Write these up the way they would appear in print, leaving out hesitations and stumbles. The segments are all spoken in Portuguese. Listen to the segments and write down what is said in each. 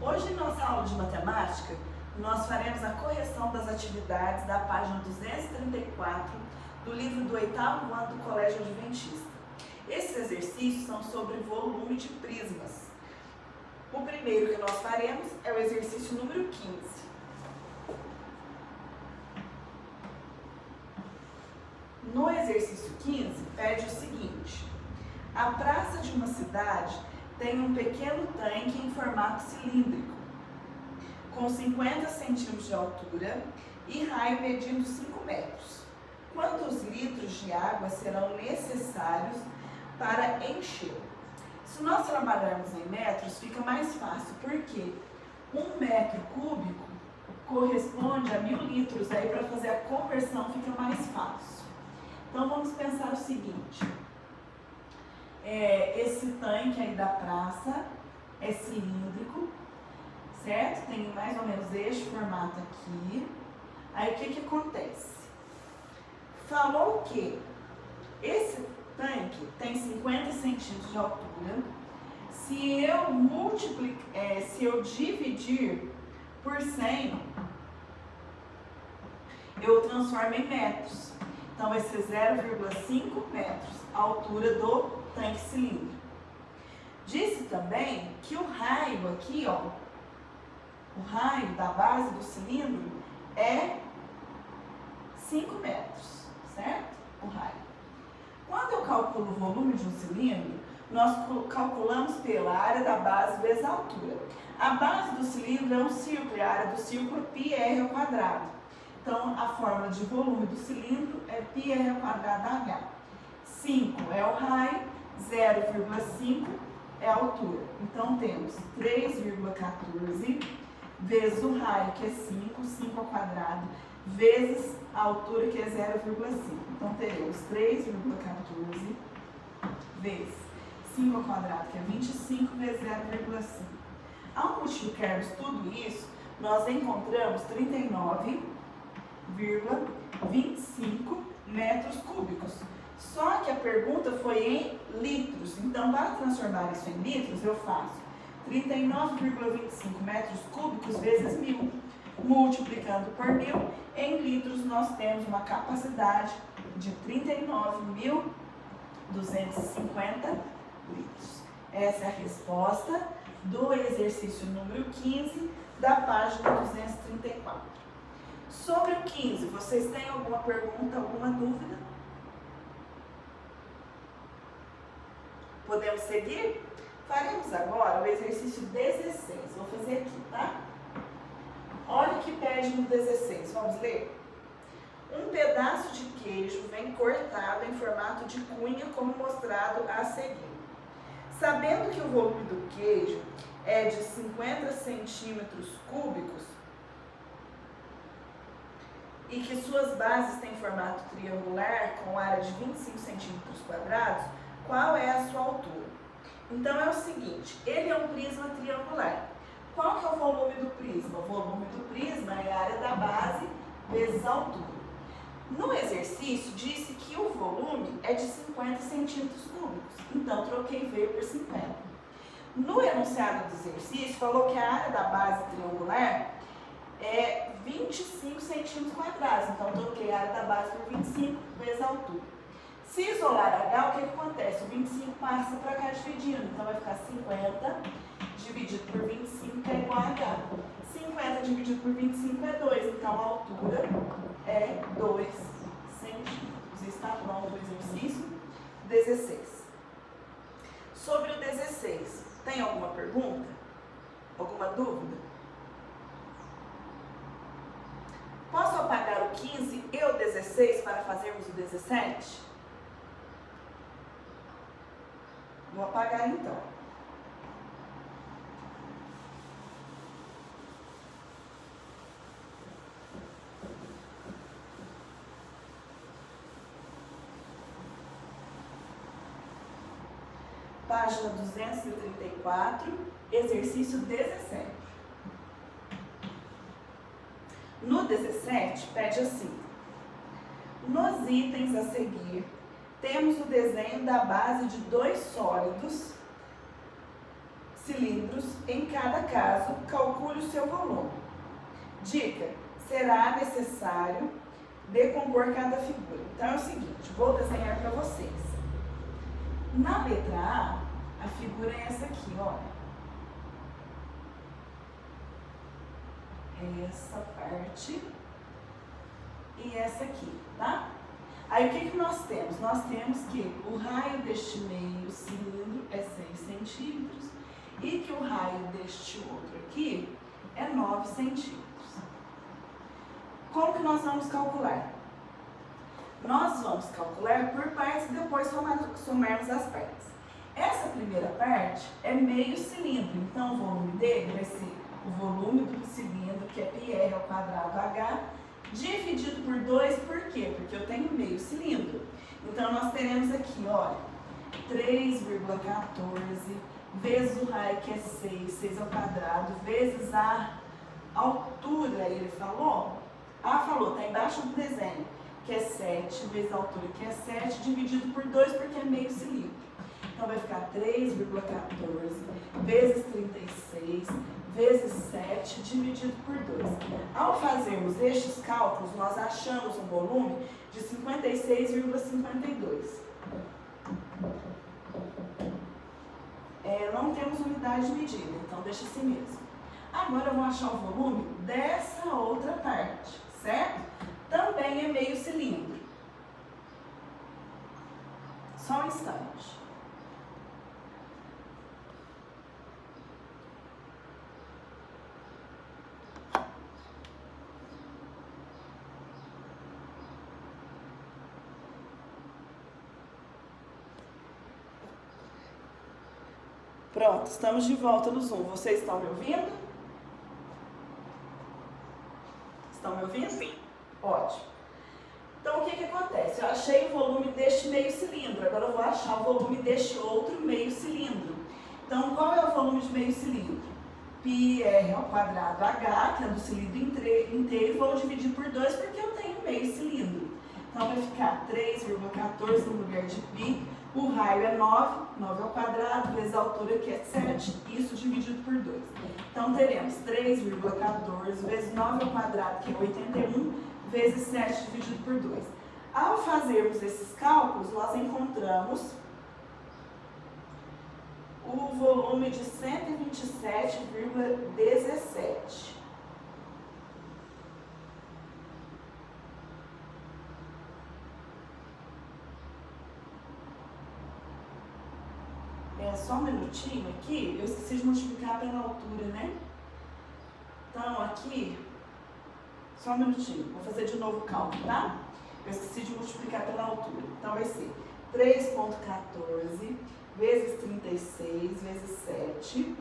Hoje, em nossa aula de matemática, nós faremos a correção das atividades da página 234 do livro do 8º ano do Colégio Adventista. Esses exercícios são sobre volume de prismas. O primeiro que nós faremos é o exercício número 15. No exercício 15, pede o seguinte: a praça de uma cidade tem um pequeno tanque em formato cilíndrico, com 50 centímetros de altura e raio medindo 5 metros. Quantos litros de água serão necessários para encher? Se nós trabalharmos em metros, fica mais fácil, porque 1 metro cúbico corresponde a 1000 litros, aí para fazer a conversão fica mais fácil. Então vamos pensar o seguinte: esse tanque aí da praça é cilíndrico, certo? Tem mais ou menos este formato aqui. Aí o que acontece? Falou que esse tanque tem 50 centímetros de altura. Se eu dividir por 100, eu transformo em metros. Então vai ser 0,5 metros a altura do tanque cilíndrico. Disse também que o raio aqui, ó, o raio da base do cilindro é 5 metros, certo? O raio. Quando eu calculo o volume de um cilindro, nós calculamos pela área da base vezes a altura. A base do cilindro é um círculo, e a área do círculo é πr². Então, a fórmula de volume do cilindro é πr²h. 5 é o raio, 0,5 é a altura. Então, temos 3,14 vezes o raio, que é 5² vezes a altura, que é 0,5. Então, teremos 3,14 vezes 5², que é 25, vezes 0,5. Ao multiplicarmos tudo isso, nós encontramos 39,25 metros cúbicos. Só que a pergunta foi em litros. Então, para transformar isso em litros, eu faço 39,25 metros cúbicos vezes 1000. Multiplicando por 1000, em litros nós temos uma capacidade de 39.250 litros. Essa é a resposta do exercício número 15 da página 234. Sobre o 15, vocês têm alguma pergunta, alguma dúvida? Podemos seguir? Faremos agora o exercício 16. Vou fazer aqui, tá? Olha o que pede no 16. Vamos ler? Um pedaço de queijo vem cortado em formato de cunha, como mostrado a seguir. Sabendo que o volume do queijo é de 50 centímetros cúbicos e que suas bases têm formato triangular com área de 25 centímetros quadrados, qual é a sua altura? Então é o seguinte, ele é um prisma triangular. Qual que é o volume do prisma? O volume do prisma é a área da base vezes a altura. No exercício, disse que o volume é de 50 centímetros cúbicos. Então, troquei V por 50. No enunciado do exercício, falou que a área da base triangular é 25 centímetros quadrados. Então, troquei a área da base por 25 vezes a altura. Se isolar H, o que acontece? O 25 passa para cá dividindo. Então, vai ficar 50 dividido por 25, que é igual a H. 50 dividido por 25 é 2. Então, a altura é 2 centímetros. Está pronto o exercício 16. Sobre o 16, tem alguma pergunta? Alguma dúvida? Posso apagar o 15 e o 16 para fazermos o 17? Vou apagar então. Página 234, exercício 17. No 17, pede assim: nos itens a seguir, temos o desenho da base de dois sólidos cilindros em cada caso, calcule o seu volume. Dica: será necessário decompor cada figura. Então é o seguinte, vou desenhar para vocês. Na letra A figura é essa aqui, olha. Essa parte e essa aqui, tá? Aí o que nós temos? Nós temos que o raio deste meio cilindro é 6 centímetros e que o raio deste outro aqui é 9 centímetros. Como que nós vamos calcular? Nós vamos calcular por partes e depois somarmos as partes. Essa primeira parte é meio cilindro, então o volume dele vai ser o volume do cilindro, que é πr ao quadrado h, dividido por 2, por quê? Porque eu tenho meio cilindro. Então nós teremos aqui, olha, 3,14 vezes o raio, que é 6 ao quadrado, vezes a altura, ele falou? Falou, tá embaixo do desenho, que é 7 vezes a altura, que é 7, dividido por 2, porque é meio cilindro. Então vai ficar 3,14 vezes 36 vezes 7 dividido por 2. Ao fazermos estes cálculos, nós achamos um volume de 56,52. Não temos unidade de medida, então deixa assim mesmo. Agora eu vou achar o volume dessa outra parte, certo? Também é meio cilindro. Só um instante. Pronto, estamos de volta no Zoom. Vocês estão me ouvindo? Estão me ouvindo? Sim. Ótimo. Então, o que acontece? Eu achei o volume deste meio cilindro. Agora eu vou achar o volume deste outro meio cilindro. Então, qual é o volume de meio cilindro? πr ao quadrado h, que é do cilindro inteiro, vou dividir por 2 porque eu tenho meio cilindro. Então, vai ficar 3,14 no lugar de π. O raio é 9 ao quadrado, vezes a altura, que é 7, isso dividido por 2. Então, teremos 3,14 vezes 9 ao quadrado, que é 81, vezes 7 dividido por 2. Ao fazermos esses cálculos, nós encontramos o volume de 127,17. Só um minutinho aqui, eu esqueci de multiplicar pela altura, né? Então, aqui, só um minutinho, vou fazer de novo o cálculo, tá? Eu esqueci de multiplicar pela altura. Então, vai ser 3,14 vezes 36 vezes 7,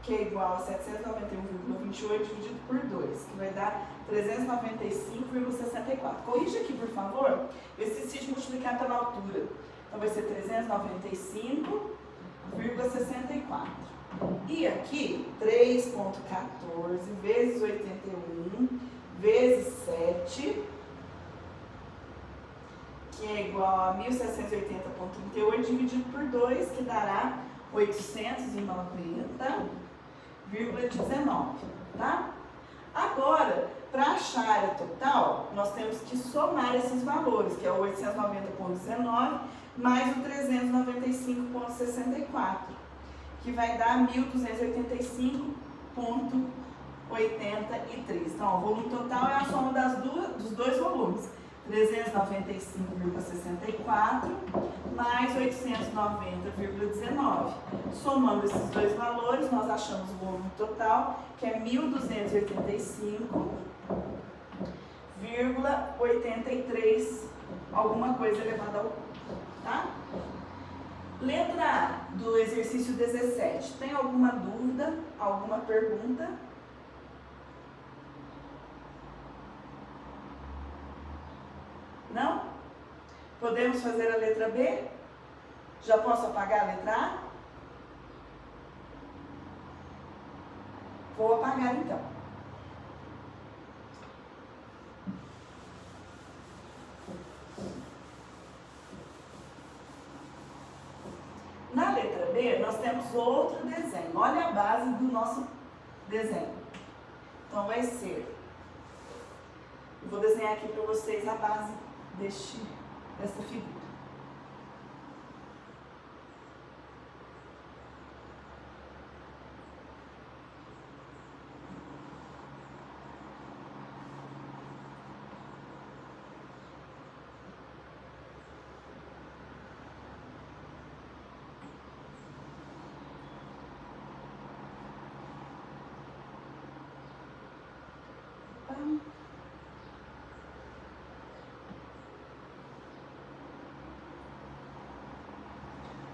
que é igual a 791,28 dividido por 2, que vai dar 395,64. Corrija aqui, por favor. Eu esqueci de multiplicar pela altura. Então, vai ser 395,64. E aqui, 3,14 vezes 81 vezes 7, que é igual a 1.780,38 dividido por 2, que dará 890,19, tá? Agora, para achar a área total, nós temos que somar esses valores, que é o 890,19 mais o 395,64, que vai dar 1.285,83. Então, o volume total é a soma dos dois volumes, 395,64 mais 890,19. Somando esses dois valores, nós achamos o volume total, que é 1.285,83, alguma coisa elevada ao cubo, tá? Letra A do exercício 17. Tem alguma dúvida? Alguma pergunta? Não? Podemos fazer a letra B? Já posso apagar a letra A? Vou apagar então. Na letra B, perceber, nós temos outro desenho. Olha a base do nosso desenho. Então, vai ser... Eu vou desenhar aqui para vocês a base dessa figura.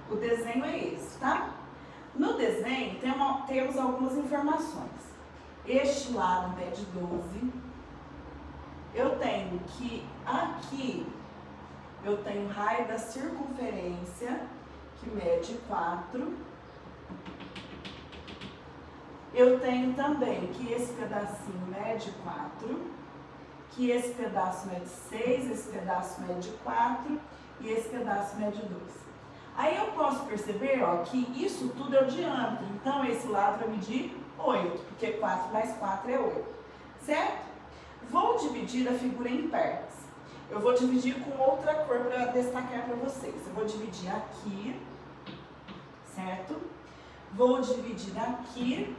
O desenho é esse, tá? No desenho temos algumas informações. Este lado mede 12. Eu tenho que aqui eu tenho o raio da circunferência, que mede 4. Eu tenho também que esse pedacinho mede 4, que esse pedaço mede 6, esse pedaço mede 4 e esse pedaço mede 2. Aí eu posso perceber, ó, que isso tudo é o diâmetro. Então, esse lado vai medir 8, porque 4 mais 4 é 8, certo? Vou dividir a figura em partes. Eu vou dividir com outra cor para destacar para vocês. Eu vou dividir aqui, certo? Vou dividir aqui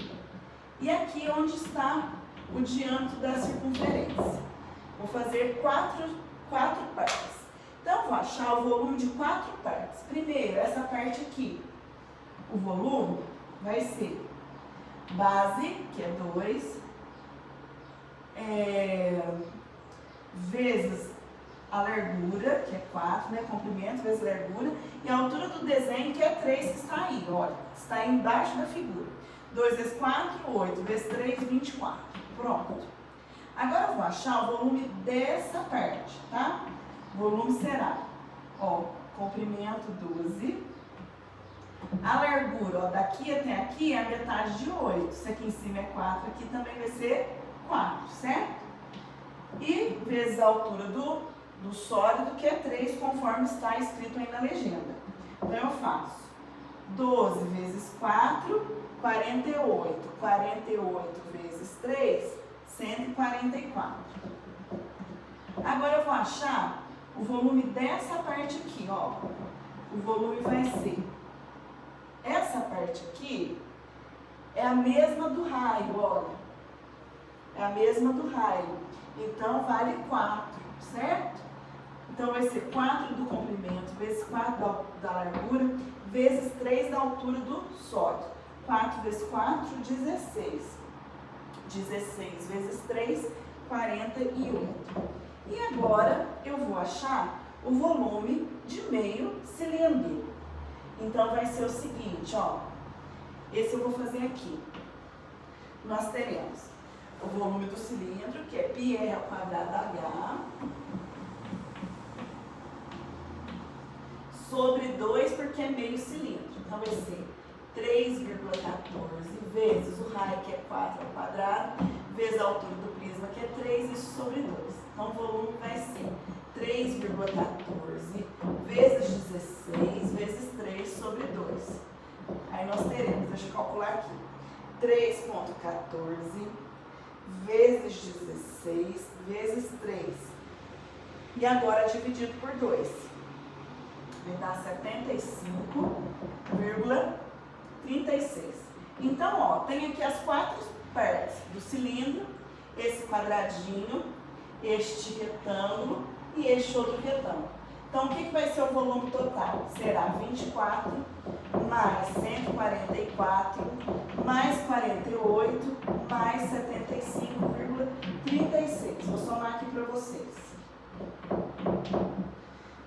e aqui onde está o diâmetro da circunferência. Vou fazer quatro partes. Então, vou achar o volume de 4 partes. Primeiro, essa parte aqui. O volume vai ser base, que é 2, vezes a largura, que é 4, né? Comprimento vezes largura, e a altura do desenho, que é 3, que está aí, olha, está aí embaixo da figura. 2 vezes 4, 8, vezes 3, 24. Pronto. Agora eu vou achar o volume dessa parte, tá? O volume será, ó, comprimento 12. A largura, ó, daqui até aqui é a metade de 8. Se aqui em cima é 4, aqui também vai ser 4, certo? E vezes a altura do sólido, que é 3, conforme está escrito aí na legenda. Então, eu faço 12 vezes 4, 48. 48 vezes 3, 144. Agora, eu vou achar o volume dessa parte aqui, ó. O volume vai ser... Essa parte aqui é a mesma do raio, olha. É a mesma do raio. Então, vale 4, certo? Então, vai ser 4 do comprimento vezes 4 da largura vezes 3 da altura do sólido. 4 vezes 4, 16. 16 vezes 3, 48. E agora, eu vou achar o volume de meio cilindro. Então, vai ser o seguinte, ó. Esse eu vou fazer aqui. Nós teremos o volume do cilindro, que é πr ao quadrado h, sobre 2, porque é meio cilindro. Então, vai ser 3,14 vezes o raio, que é 4 ao quadrado, vezes a altura do prisma, que é 3, isso sobre 2. Então, o volume vai ser 3,14 vezes 16 vezes 3 sobre 2. Aí nós teremos, deixa eu calcular aqui, 3,14 vezes 16 vezes 3. E agora dividido por 2. Vai dar 75,36. Então, ó, tem aqui as 4 partes do cilindro, esse quadradinho, este retângulo e este outro retângulo. Então, o que vai ser o volume total? Será 24 mais 144 mais 48 mais 75,36. Vou somar aqui para vocês.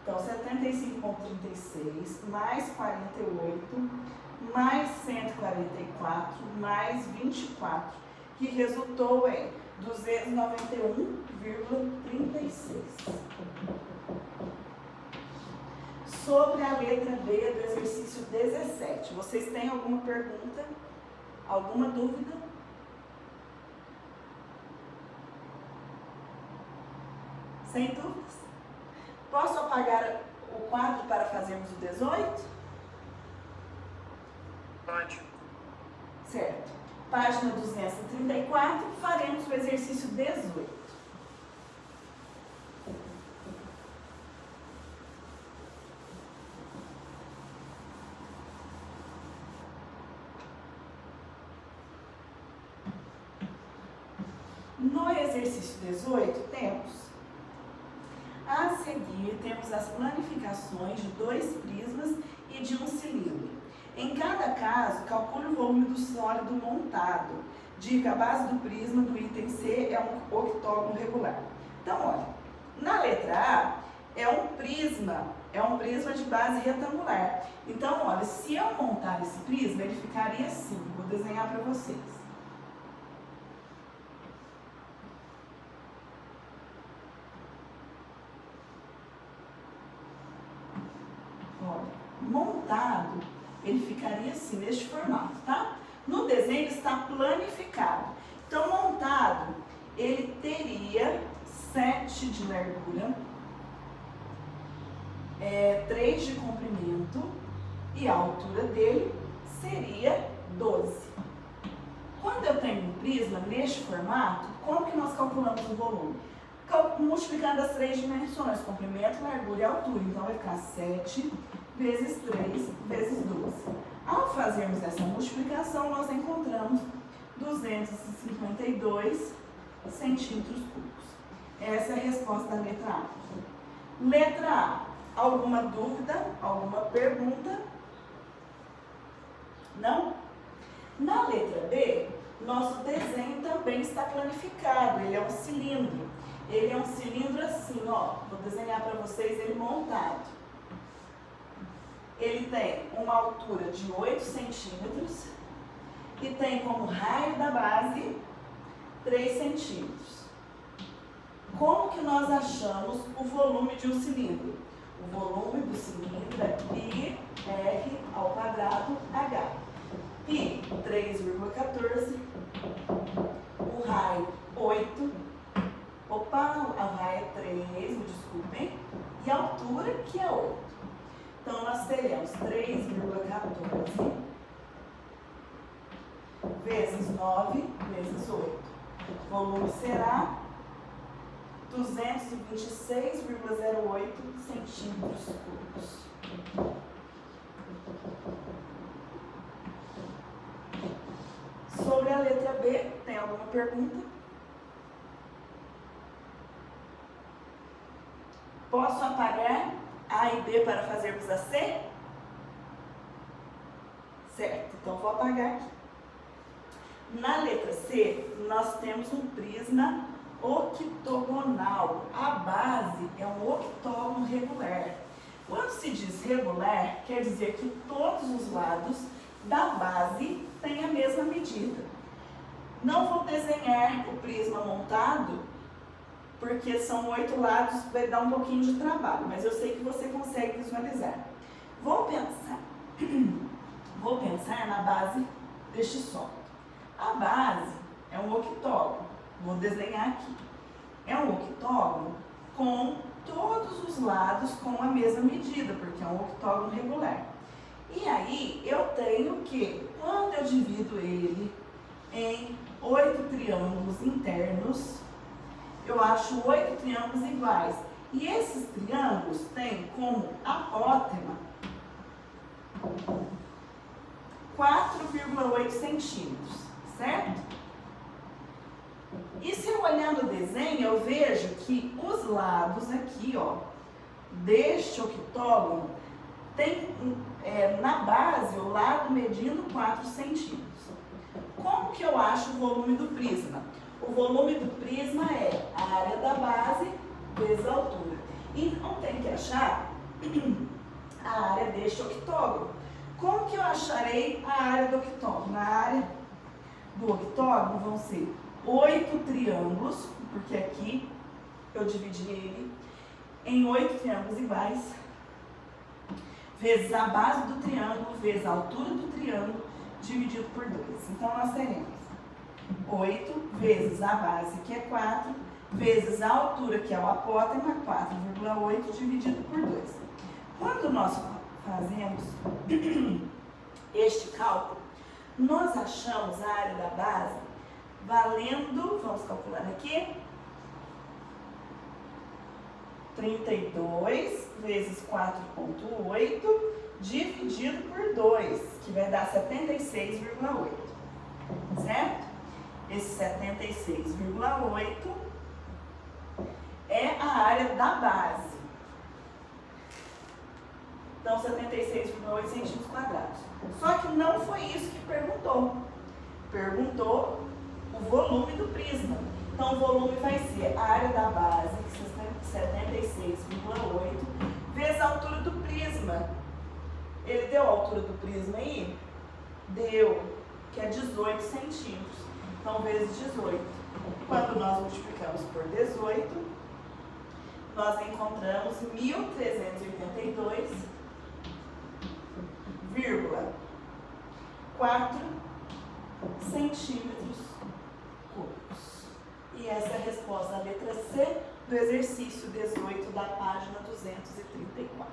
Então, 75,36 mais 48 mais 144 mais 24, que resultou em 291,36. Sobre a letra B do exercício 17, vocês têm alguma pergunta? Alguma dúvida? Sem dúvidas? Posso apagar o quadro para fazermos o 18? Pode. Certo. Página 234, faremos o exercício 18. No exercício 18, a seguir, temos as planificações de 2 prismas e de um cilindro. Em cada caso, calcule o volume do sólido montado. Dica: a base do prisma do item C é um octógono regular. Então, olha, na letra A é um prisma de base retangular. Então, olha, se eu montar esse prisma, ele ficaria assim. Vou desenhar para vocês. Montado, ele ficaria assim, neste formato, tá? No desenho ele está planificado. Então, montado, ele teria 7 de largura, 3 de comprimento e a altura dele seria 12. Quando eu tenho um prisma neste formato, como que nós calculamos o volume? Multiplicando as 3 dimensões, comprimento, largura e altura. Então, vai ficar 7 vezes 3 vezes 12. Ao fazermos essa multiplicação, nós encontramos 252 centímetros cúbicos. Essa é a resposta da letra A. Letra A. Alguma dúvida? Alguma pergunta? Não? Na letra B, nosso desenho também está planificado. Ele é um cilindro. Ele é um cilindro assim, ó. Vou desenhar para vocês ele montado. Ele tem uma altura de 8 centímetros e tem como raio da base 3 centímetros. Como que nós achamos o volume de um cilindro? O volume do cilindro é πr ao quadrado h. Π, 3,14. O raio, 8. Opa, a raio é 3, me desculpem. E a altura, que é 8. Então, nós teremos 3,14 vezes 9 vezes 8. O volume será 226,08 centímetros cúbicos. Sobre a letra B, tem alguma pergunta? Posso apagar A e B para fazermos a C? Certo, então vou apagar aqui. Na letra C, nós temos um prisma octogonal. A base é um octógono regular. Quando se diz regular, quer dizer que todos os lados da base têm a mesma medida. Não vou desenhar o prisma montado, porque são 8 lados, vai dar um pouquinho de trabalho, mas eu sei que você consegue visualizar. Vou pensar na base deste sólido. A base é um octógono, vou desenhar aqui. É um octógono com todos os lados com a mesma medida, porque é um octógono regular. E aí, eu tenho que, quando eu divido ele em 8 triângulos internos, eu acho 8 triângulos iguais. E esses triângulos têm como apótema 4,8 centímetros, certo? E se eu olhar no desenho, eu vejo que os lados aqui, ó, deste octógono, tem na base o lado medindo 4 centímetros. Como que eu acho o volume do prisma? O volume do prisma é a área da base vezes a altura. Então, tem que achar a área deste octógono. Como que eu acharei a área do octógono? Na área do octógono vão ser 8 triângulos, porque aqui eu dividi ele em 8 triângulos iguais, vezes a base do triângulo, vezes a altura do triângulo, dividido por 2. Então, nós teremos 8 vezes a base, que é 4, vezes a altura, que é o apótema, 4,8, dividido por 2. Quando nós fazemos este cálculo, Nós achamos a área da base valendo, vamos calcular aqui, 32 vezes 4,8 dividido por 2, que vai dar 76,8, certo? Esse 76,8 é a área da base. Então, 76,8 centímetros quadrados. Só que não foi isso que perguntou. Perguntou o volume do prisma. Então, o volume vai ser a área da base, que é 76,8, vezes a altura do prisma. Ele deu a altura do prisma aí? Deu, que é 18 centímetros. Então, vezes 18. Quando nós multiplicamos por 18, nós encontramos 1.382,4 centímetros cúbicos. E essa é a resposta da letra C do exercício 18 da página 234.